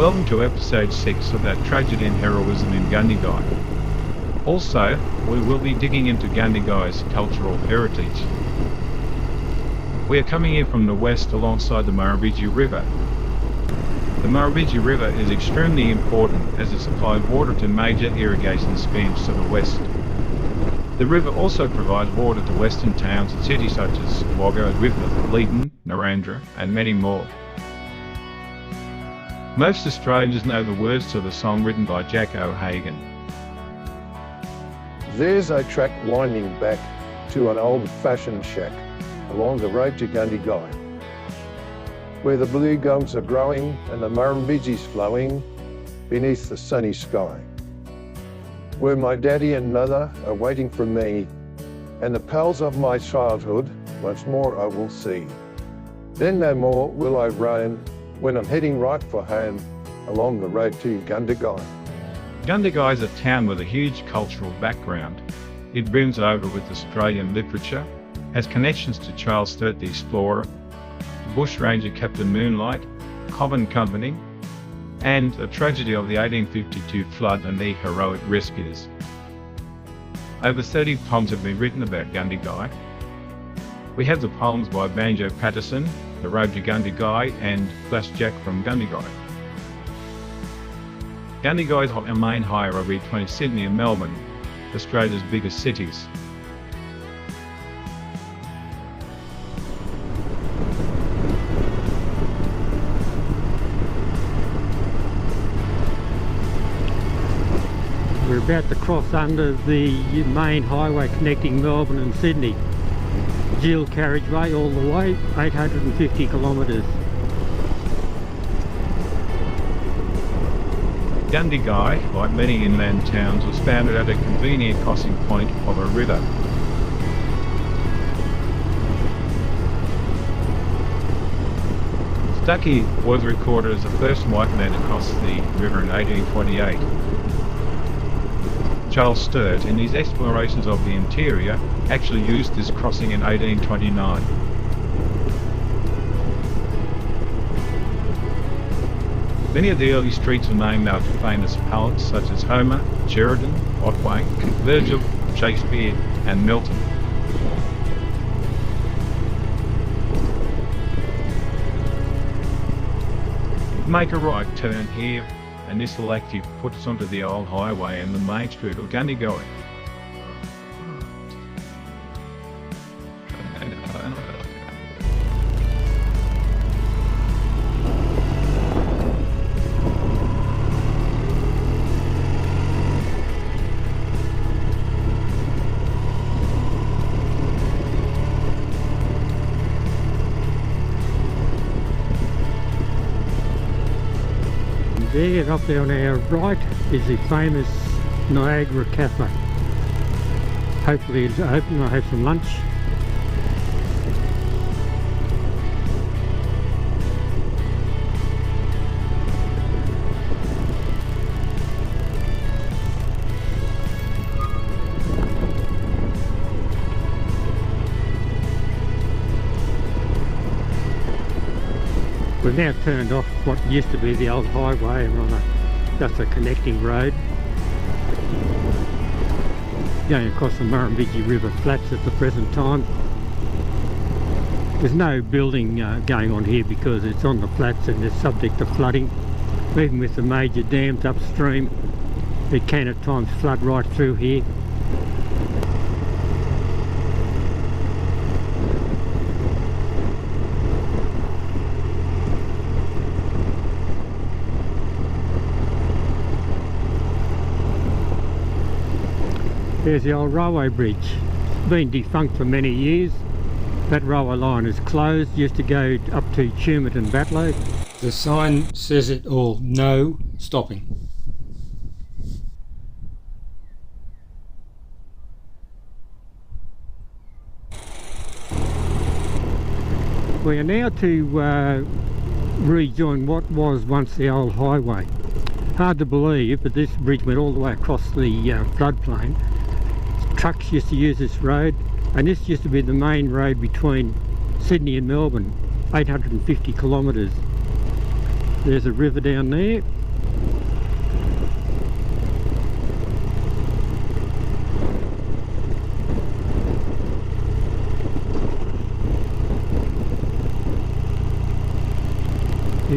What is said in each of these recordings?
Welcome to episode 6 of that tragedy and heroism in Gundagai. Also, we will be digging into Gundagai's cultural heritage. We are coming in from the west alongside the Murrumbidgee River. The Murrumbidgee River is extremely important as it supplies water to major irrigation schemes to the west. The river also provides water to western towns and cities such as Wagga, Griffith, Leeton, Narrandera and many more. Most Australians know the words to the song written by Jack O'Hagan. There's a track winding back to an old-fashioned shack along the road to Gundagai, where the blue gums are growing and the Murrumbidgee's flowing beneath the sunny sky, where my daddy and mother are waiting for me, and the pals of my childhood once more I will see. Then no more will I roam when I'm heading right for home along the road to Gundagai. Gundagai is a town with a huge cultural background. It brims over with Australian literature, has connections to Charles Sturt the Explorer, Bushranger Captain Moonlite, Common Company, and the tragedy of the 1852 flood and the heroic rescuers. Over 30 poems have been written about Gundagai. We have the poems by Banjo Patterson, The Road to Gundagai, and Flash Jack from Gundagai. Gundagai is a main highway between Sydney and Melbourne, Australia's biggest cities. We're about to cross under the main highway connecting Melbourne and Sydney. Dual carriageway all the way, 850 kilometres. Gundagai, like many inland towns, was founded at a convenient crossing point of a river. Stuckey was recorded as the first white man to cross the river in 1828. Charles Sturt, in his explorations of the interior, actually used this crossing in 1829. Many of the early streets are named after famous poets such as Homer, Sheridan, Otway, Virgil, Shakespeare and Milton. Make a right turn here, and this will actually put us onto the old highway and the main street of Gundagai. There, up there on our right, is the famous Niagara Cafe. Hopefully it's open. I'll have some lunch. We've now turned off what used to be the old highway and we're on just a connecting road going across the Murrumbidgee River flats at the present time. There's no building going on here because it's on the flats and it's subject to flooding. Even with the major dams upstream, it can at times flood right through here. There's the old railway bridge. It's been defunct for many years. That railway line is closed. Used to go up to Tumut and Batlow. The sign says it all, no stopping. We are now to rejoin what was once the old highway. Hard to believe, but this bridge went all the way across the floodplain. Trucks used to use this road, and this used to be the main road between Sydney and Melbourne, 850 kilometres. There's a river down there,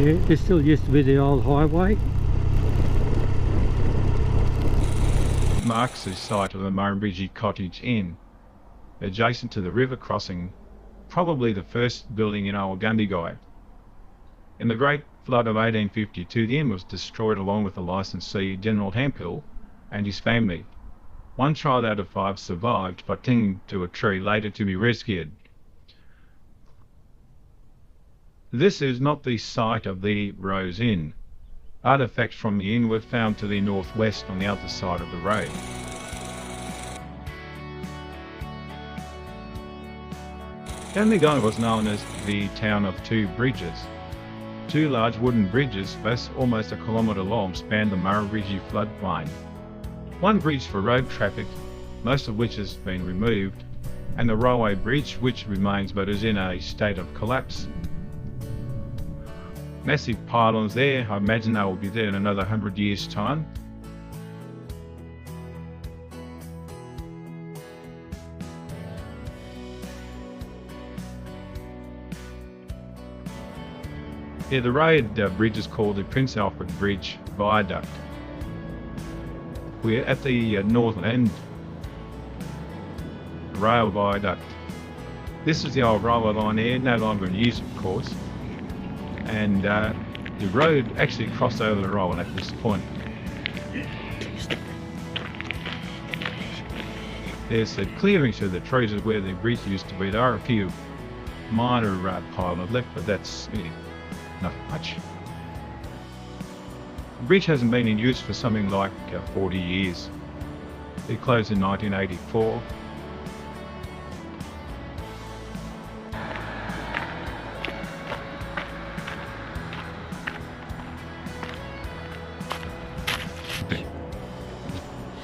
Yeah, this still used to be the old highway. Marks the site of the Murrumbidgee Cottage Inn, adjacent to the river crossing, probably the first building in Old Gundagai. In the Great Flood of 1852, the inn was destroyed along with the licensee General Hemphill and his family. One child out of 5 survived by clinging to a tree, later to be rescued. This is not the site of the Rose Inn. Artefacts from the inn were found to the northwest on the other side of the road. Gundagai was known as the town of 2 bridges. 2 large wooden bridges, both almost a kilometre long, spanned the Murrumbidgee floodplain. One bridge for road traffic, most of which has been removed, and the railway bridge, which remains but is in a state of collapse. Massive pylons there. I imagine they will be there in another 100 years' time. Yeah, the road bridge is called the Prince Alfred Bridge Viaduct. We're at the northern end rail viaduct. This is the old railway line here, no longer in use of course. And the road actually crossed over the railway at this point. There's the clearing through the trees is where the bridge used to be. There are a few minor pylons left, but that's not much. The bridge hasn't been in use for something like 40 years. It closed in 1984.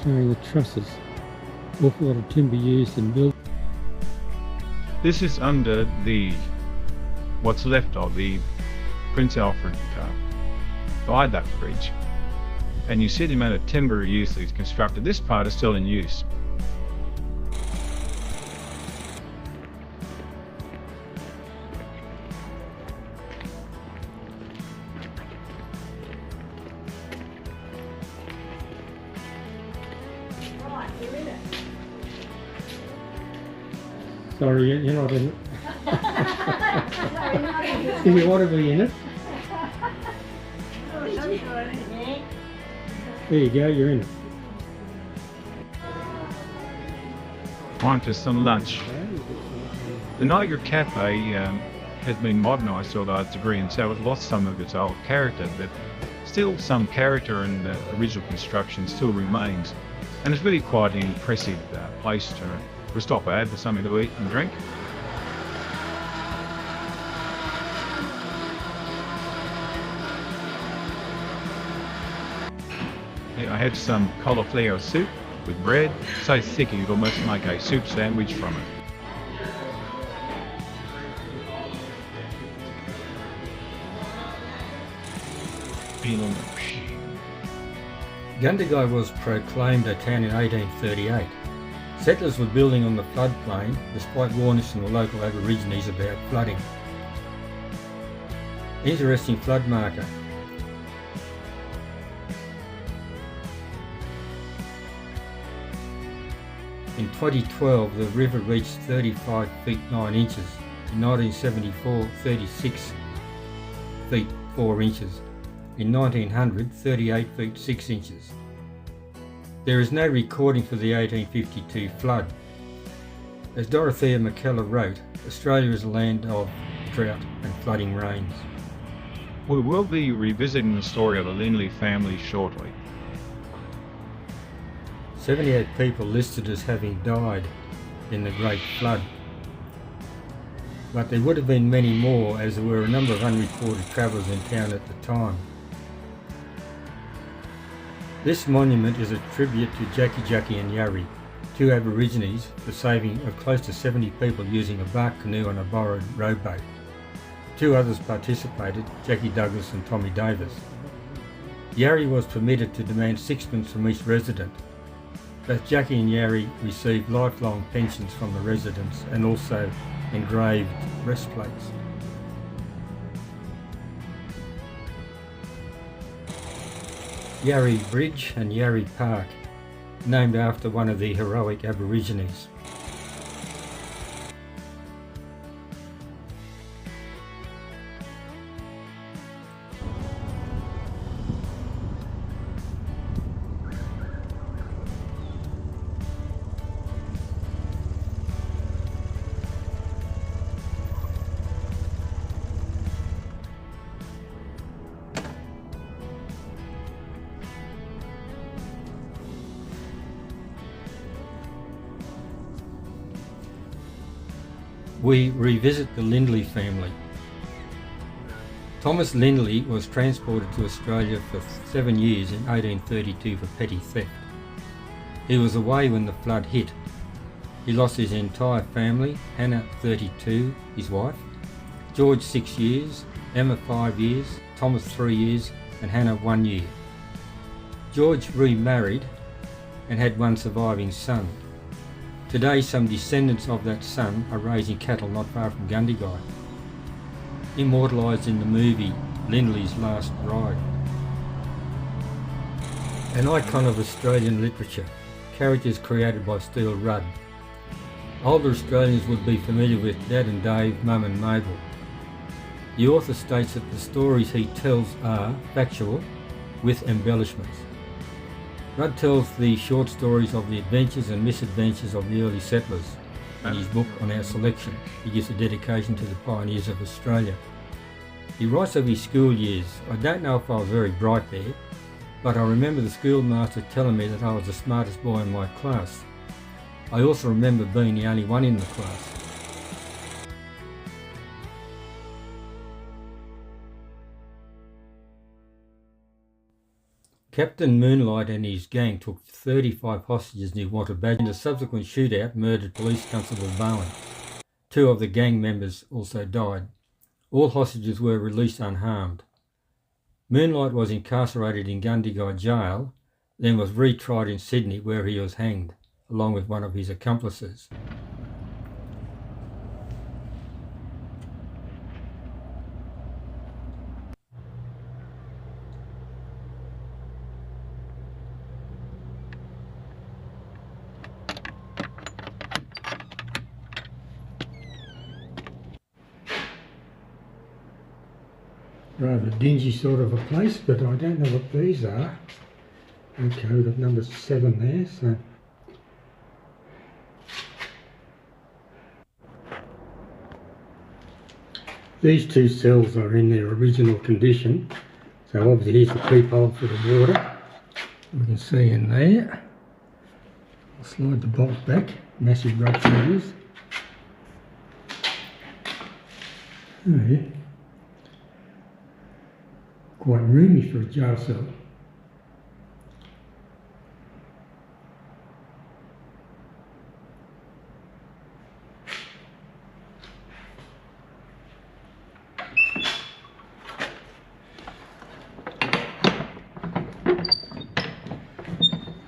Showing the trusses. Awful lot of timber used in build. This is under what's left of the Prince Alfred Viaduct Bridge, and you see the amount of timber used that is constructed. This part is still in use. Sorry, you're not in it. Do you want to be in it? There you go, you're in it. On to some lunch. The Niagara Cafe has been modernised to a large degree, and so it lost some of its old character, but still some character in the original construction still remains. And it's really quite an impressive place to stop at for something to eat and drink. I had some cauliflower soup with bread, so thick you'd almost make a soup sandwich from it. Gundagai was proclaimed a town in 1838. Settlers were building on the floodplain despite warnings from the local Aborigines about flooding. Interesting flood marker. In 2012, the river reached 35 feet 9 inches. In 1974, 36 feet 4 inches. In 1900, 38 feet 6 inches. There is no recording for the 1852 flood. As Dorothea McKellar wrote, Australia is a land of drought and flooding rains. We will be revisiting the story of the Lindley family shortly. 78 people listed as having died in the Great Flood. But there would have been many more, as there were a number of unreported travellers in town at the time. This monument is a tribute to Jackie and Yarri, 2 Aborigines, for saving close to 70 people using a bark canoe on a borrowed rowboat. 2 others participated, Jackie Douglas and Tommy Davis. Yarri was permitted to demand 6pence from each resident. Both Jackie and Yarri received lifelong pensions from the residents and also engraved breastplates. Yarrie Bridge and Yarrie Park, named after one of the heroic Aborigines. We revisit the Lindley family. Thomas Lindley was transported to Australia for 7 years in 1832 for petty theft. He was away when the flood hit. He lost his entire family, Hannah 32, his wife, George 6 years, Emma 5 years, Thomas 3 years and Hannah 1 year. George remarried and had one surviving son. Today some descendants of that son are raising cattle not far from Gundagai, immortalised in the movie Lindley's Last Ride. An icon of Australian literature, characters created by Steele Rudd. Older Australians would be familiar with Dad and Dave, Mum and Mabel. The author states that the stories he tells are factual with embellishments. Rudd tells the short stories of the adventures and misadventures of the early settlers. In his book on our selection, he gives a dedication to the pioneers of Australia. He writes of his school years. I don't know if I was very bright there, but I remember the schoolmaster telling me that I was the smartest boy in my class. I also remember being the only one in the class. Captain Moonlite and his gang took 35 hostages near Watabadge. In the subsequent shootout, murdered Police Constable Bowen. 2 of the gang members also died. All hostages were released unharmed. Moonlite was incarcerated in Gundagai jail, then was retried in Sydney where he was hanged, along with one of his accomplices. Rather dingy sort of a place, but I don't know what these are. Okay, we've got number 7 there, so these 2 cells are in their original condition. So obviously here's the peephole for the water. We can see in there. I'll slide the bolt back, massive rope fingers. Oh, quite roomy for a jail cell.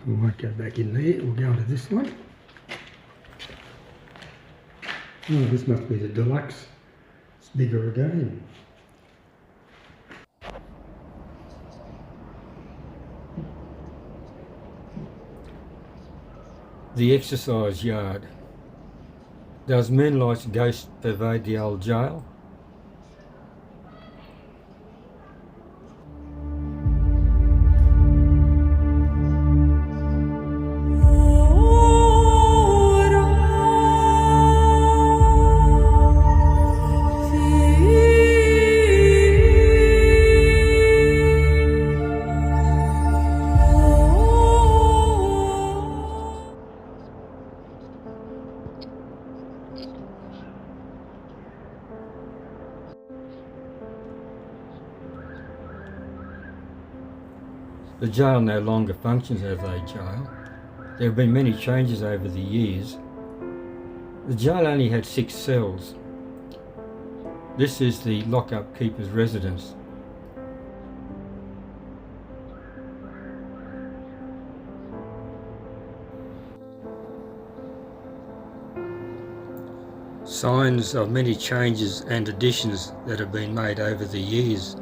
We won't go back in there, we'll go into this one. Oh, this must be the deluxe. It's bigger again. The exercise yard. Does Moonlight's ghost pervade the old jail? The jail no longer functions as a jail. There have been many changes over the years. The jail only had 6 cells. This is the lock-up keeper's residence. Signs of many changes and additions that have been made over the years.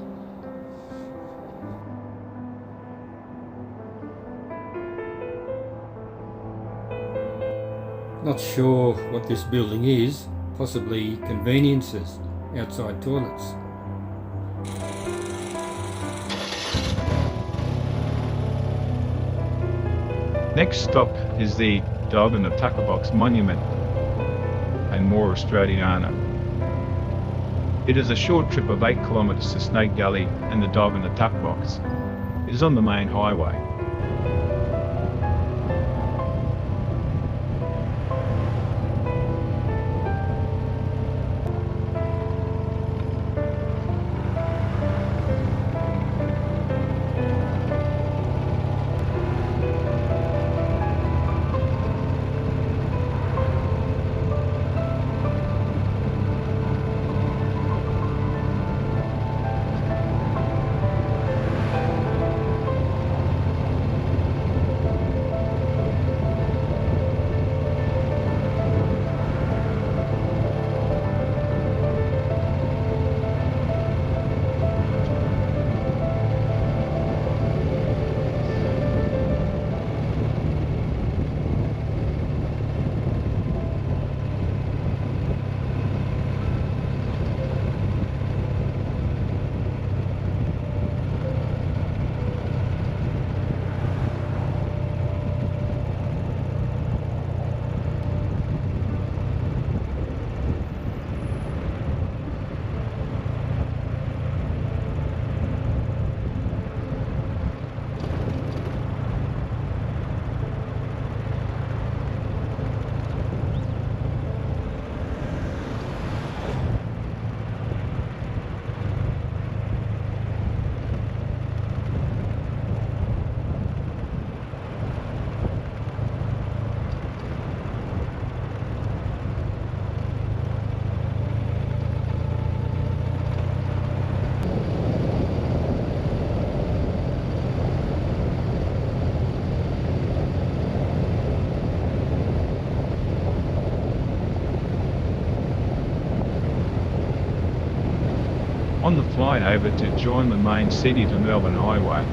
Not sure what this building is, possibly conveniences, outside toilets. Next stop is the Dog in the Tuckerbox Monument, a Moor Australiana. It is a short trip of 8 kilometres to Snake Gully and the Dog in the Tuckerbox. It is on the main highway. On the flight over to join the main Sydney to Melbourne highway,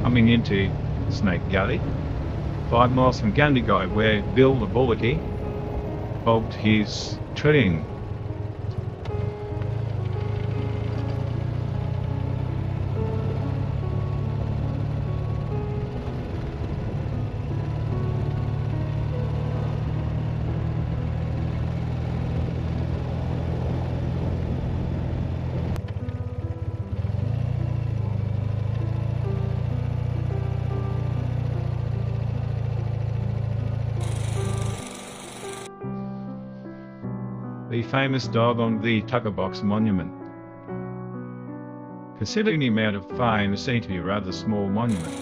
coming into Snake Gully, 5 miles from Gundagai, where Bill the Bullocky bogged his treading. The famous dog on the Tuckerbox monument. Considering the amount of fame, it seemed to be a rather small monument.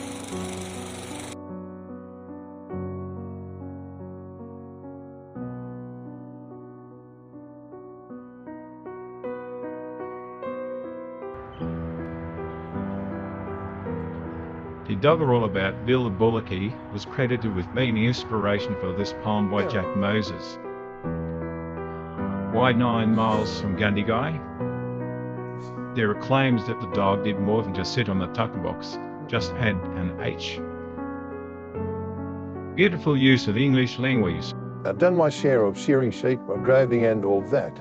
The doggerel about Bill the Bullocky was credited with being the inspiration for this poem by Jack Moses. Why 9 miles from Gundagai? There are claims that the dog did more than just sit on the Tuckerbox, just add an H. Beautiful use of the English language. I've done my share of shearing sheep, or droving and all that.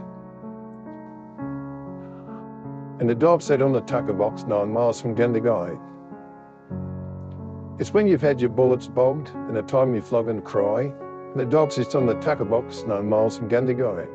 And the dog sat on the Tuckerbox 9 miles from Gundagai. It's when you've had your bullets bogged and the time you flog and cry, and the dog sits on the Tuckerbox 9 miles from Gundagai.